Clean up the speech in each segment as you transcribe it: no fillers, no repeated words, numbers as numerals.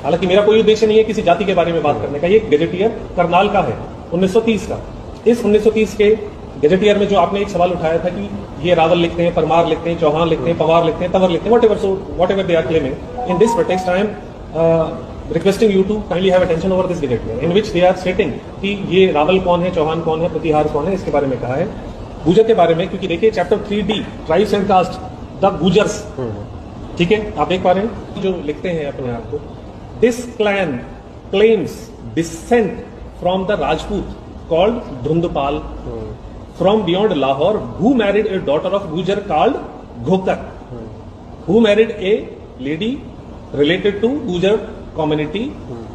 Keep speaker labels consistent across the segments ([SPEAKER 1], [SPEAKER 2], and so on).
[SPEAKER 1] हालांकि मेरा कोई उद्देश्य नहीं है किसी जाति के बारे में बात करने का, ये गजेटियर करनाल का है 1930 का। इस 1930 के गजेटियर में जो आपने एक सवाल उठाया था कि ये रावल लिखते हैं, परमार लिखते हैं, चौहान लिखते हैं, पवार लिखते हैं, तंवर लिखते हैं, whatever they are claiming, in this pretext I am requesting you to kindly have attention over this gazette in which they are stating कि ये रावल कौन है, चौहान कौन है, प्रतिहार कौन है, इसके बारे में कहा है। गुजर के बारे में, क्योंकि देखिए chapter 3D tribes and caste the Gujars, ठीक है, आप देख पा रहे हैं जो लिखते हैं अपने आप को, this clan claims descent from the Rajput called Dhundpal from beyond Lahore who married a daughter of Gujar called Ghokar, who married a lady related to Gujar community.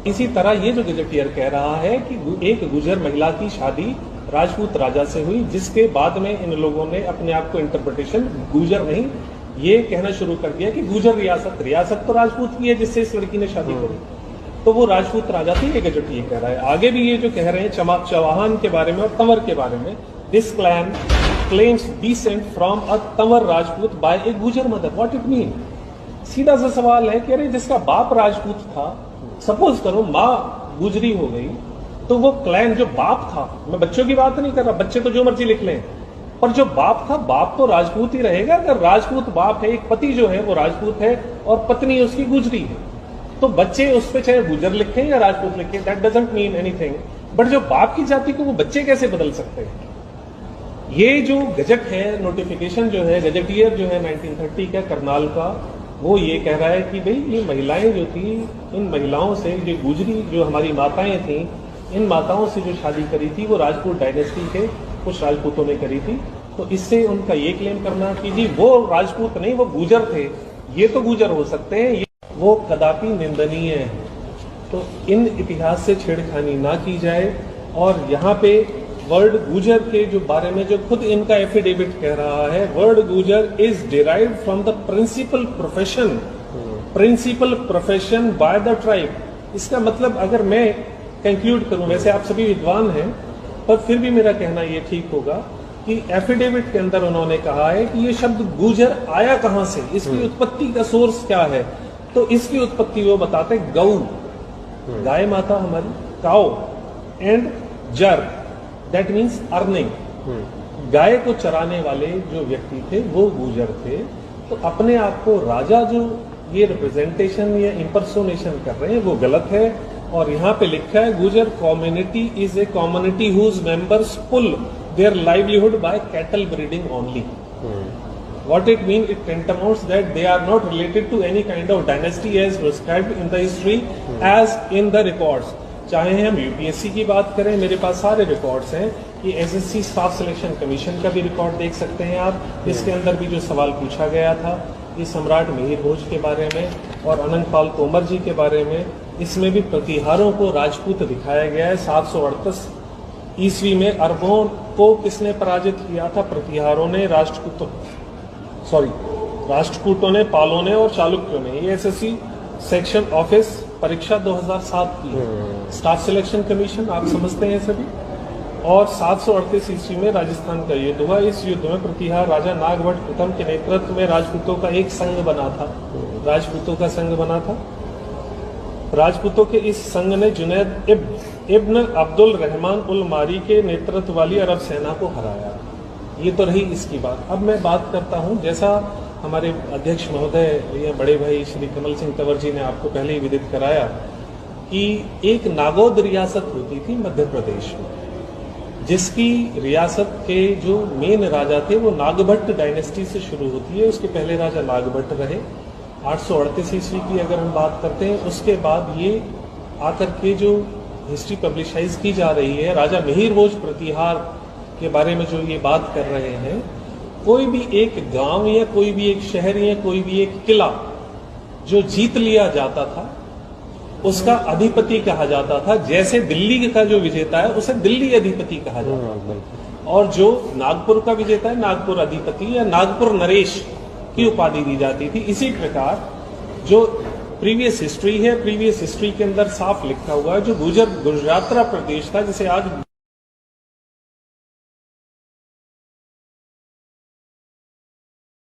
[SPEAKER 1] इसी तरह ये जो गजेटियर कह रहा है कि एक गुजर महिला की शादी राजपूत राजा से हुई, जिसके बाद में इन लोगों ने अपने आप को इंटरप्रिटेशन गुजर नहीं ये कहना शुरू कर दिया कि गुजर रियासत तो राजपूत की है जिससे इस लड़की ने शादी करी, तो वो राजपूत राजा थी, ये गजेटियर कह रहा है। आगे भी ये जो कह रहे हैं चौहान के बारे में और तंवर के बारे में, this clan claims descent from a Tanwar Rajput by a Gujar mother, what it mean. सीधा सा सवाल है कि अरे जिसका बाप राजपूत था, सपोज करो माँ गुजरी हो गई, तो वो क्लैन जो बाप था, मैं बच्चों की बात नहीं कर रहा, बच्चे तो जो मर्जी लिख लें, पर जो बाप था, बाप तो राजपूत ही रहेगा। अगर राजपूत बाप है, एक पति जो है वो राजपूत है और पत्नी उसकी गुजरी है, तो बच्चे उस पर चाहे गुजर लिखें या राजपूत लिखें, that doesn't mean anything. But जो बाप की जाति को वो बच्चे कैसे बदल सकते हैं? ये जो गजट है, नोटिफिकेशन जो है, गजेटियर जो है 1930 का करनाल का, वो ये कह रहा है कि भाई ये महिलाएं जो थी, इन महिलाओं से जो गुजरी जो हमारी माताएं थी, इन माताओं से जो शादी करी थी वो राजपूत डायनेस्टी के कुछ राजपूतों ने करी थी, तो इससे उनका ये क्लेम करना कि जी वो राजपूत नहीं वो गुजर थे, ये तो गुजर हो सकते हैं, ये वो कदापि निंदनीय है। तो इन इतिहास से छेड़खानी ना की जाए। और यहाँ पे वर्ड गुजर के जो बारे में जो खुद इनका एफिडेविट कह रहा है, word Gujar is derived from the principal profession by the tribe. इसका मतलब अगर मैं कंक्लूड करूं, वैसे आप सभी विद्वान हैं, पर फिर भी मेरा कहना ये ठीक होगा कि एफिडेविट के अंदर उन्होंने कहा है कि ये शब्द गुजर आया कहां से, इसकी उत्पत्ति का सोर्स क्या है। तो इसकी उत्पत्ति वो बताते गौ, गाय माता हमारी, काओ, एंड जर दैट मीन्स अर्निंग, गाय को चराने वाले जो व्यक्ति थे वो गुजर थे। तो अपने आप को राजा जो ये रिप्रेजेंटेशन या इंपर्सोनेशन कर रहे हैं वो गलत है। और यहाँ पे लिखा है Gujar community is a community whose members pull their livelihood by cattle breeding only. What it means, it tantamounts that they are not related to any kind of dynasty as prescribed in the history as in the records। चाहे हम UPSC की बात करें, मेरे पास सारे records हैं, ये SSC staff selection commission का भी रिकॉर्ड देख सकते हैं आप, इसके अंदर भी जो सवाल पूछा गया था ये सम्राट मिहिर भोज के बारे में और अनंत पाल तोमर जी के बारे में, इसमें भी प्रतिहारों को राजपूत दिखाया गया है। 738 ईस्वी में अरबों को किसने पराजित किया था? प्रतिहारों ने, राष्ट्रकूटों ने, पालों ने और चालुक्यों ने। ये एसएससी सेक्शन ऑफिस परीक्षा 2007 की स्टाफ सिलेक्शन कमीशन, आप समझते हैं सभी। और 738 ईस्वी में राजस्थान का युद्ध हुआ। इस युद्ध में प्रतिहार राजा नागभट्ट प्रथम के नेतृत्व में राजपूतों का एक संघ बना था, राजपूतों का संघ बना था। राजपूतों के इस संघ ने जुनैद इब्न अब्दुल रहमान उल मारी के नेतृत्व वाली अरब सेना को हराया। ये तो रही इसकी बात। अब मैं बात करता हूँ, जैसा हमारे अध्यक्ष महोदय या बड़े भाई श्री कमल सिंह तंवर जी ने आपको पहले ही विदित कराया कि एक नागौद रियासत होती थी मध्य प्रदेश में, जिसकी रियासत के जो मेन राजा थे वो नागभट्ट डायनेस्टी से शुरू होती है। उसके पहले राजा नागभट्ट रहे। 838 ईस्वी की अगर हम बात करते हैं, उसके बाद ये आकर के जो हिस्ट्री पब्लिशाइज की जा रही है, राजा मिहिर भोज प्रतिहार के बारे में जो ये बात कर रहे हैं, कोई भी एक गांव या कोई भी एक शहर या कोई भी एक किला जो जीत लिया जाता था उसका अधिपति कहा जाता था। जैसे दिल्ली का जो विजेता है उसे दिल्ली अधिपति कहा जाता था, और जो नागपुर का विजेता है नागपुर अधिपति या नागपुर नरेश की उपाधि दी जाती थी। इसी प्रकार जो प्रीवियस हिस्ट्री है, प्रीवियस हिस्ट्री के अंदर साफ लिखा हुआ है जो गुजरात प्रदेश था, जिसे आज